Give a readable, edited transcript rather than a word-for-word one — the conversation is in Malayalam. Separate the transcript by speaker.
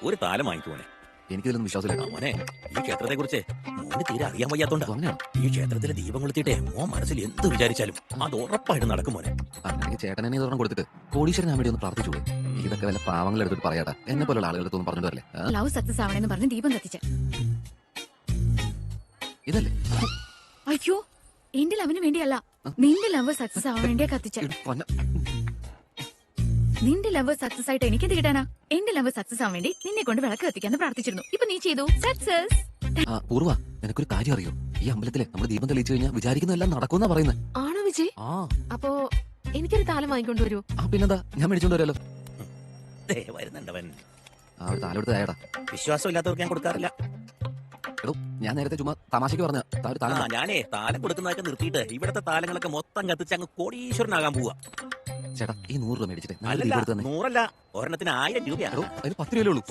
Speaker 1: ഒരു താലം വാങ്ങിക്കുമോനെ.
Speaker 2: എനിക്കിതിലൊന്നും വിശ്വാസമില്ല.
Speaker 1: മോനെ, ഈ ക്ഷേത്രത്തെ കുറിച്ച് മോന് തീരെ അറിയാൻ വയ്യാത്തോണ്ടാ.
Speaker 2: അങ്ങനെയാണോ?
Speaker 1: ഈ ക്ഷേത്രത്തിലെ ദീപം കൊളുത്തിട്ടേ മോൻ മനസ്സിൽ എന്ത് വിചാരിച്ചാലും അത് ഉറപ്പായിട്ട് നടക്കും മോനെ.
Speaker 2: അങ്ങനെ ചേട്ടൻ എന്നെ ഇതൊരെണ്ണം കൊടുത്തിട്ട് കോടീശ്വരൻ വേണ്ടി ഒന്ന് പ്രാർത്ഥിച്ചൂടെ? ഇതൊക്കെ വല്ല പാവങ്ങൾ എടുത്തിട്ട് പറയാട്ടാ. എന്നെ പോലുള്ള ആളുകളുടെ ഒന്നും പറഞ്ഞിട്ട് വരല്ലേ.
Speaker 3: ലവ് സക്സസ് ആവണെന്ന് പറഞ്ഞ് ദീപം കത്തിച്ച.
Speaker 2: ഇതല്ലേ
Speaker 3: അയ്യോ, എന്റെ ലവിന് വേണ്ടിയല്ല, നിന്റെ ലവ് സക്സസ് ആവാൻ വേണ്ടിയാ കത്തിച്ച. നിന്റെ ലവ് സക്സസ് ആയിട്ട് എനിക്കെന്ത് കിട്ടാനാ? എന്റെ ലവ് സക്സസ് ആവാൻ വേണ്ടി നിന്നെ കൊണ്ട് വിളക്ക് കത്തിക്കാന്ന് പ്രാർത്ഥിച്ചിരുന്നു. ഇപ്പൊ നീ ചെയ്തു, സക്സസ്.
Speaker 2: പൂർവ, നിനക്കൊരു കാര്യം അറിയോ? ഈ അമ്പലത്തിലെ നമ്മൾ ദീപം തെളിയിച്ചു കഴിഞ്ഞാൽ വിചാരിക്കുന്നതെല്ലാം നടക്കുമെന്നാ പറയുന്നത്.
Speaker 4: ആണോ വിജയ്? അപ്പോ എനിക്കൊരു താലം വാങ്ങിക്കൊണ്ട് വരൂ.
Speaker 2: പിന്നെന്താ, ഞാൻ മേടിച്ചോണ്ട് വരാലോ.
Speaker 1: വരുന്നുണ്ടവൻ.
Speaker 2: ഒരു താലം എടുത്ത് ആയടാ.
Speaker 1: വിശ്വാസം ഇല്ലാത്തവർക്ക് ഞാൻ കൊടുക്കാറില്ല.
Speaker 2: എടോ, ഞാൻ നേരത്തെ ചുമ്മാ തമാശക്ക് പറഞ്ഞ താലം.
Speaker 1: ഞാനേ താലം കൊടുക്കുന്നതൊക്കെ നിർത്തിയിട്ട് ഇവിടത്തെ താലങ്ങളൊക്കെ മൊത്തം കത്തിച്ച് അങ്ങ് കോടീശ്വരനാകാൻ പോവാ.
Speaker 2: ചേട്ടാ, ഈ 100 രൂപ മേടിച്ചിട്ട്
Speaker 1: അല്ല, 100 അല്ല, ഒരെണ്ണത്തിന് 1000 രൂപയാണ്.
Speaker 2: അതിന് 10 രൂപയേ ഉള്ളൂ.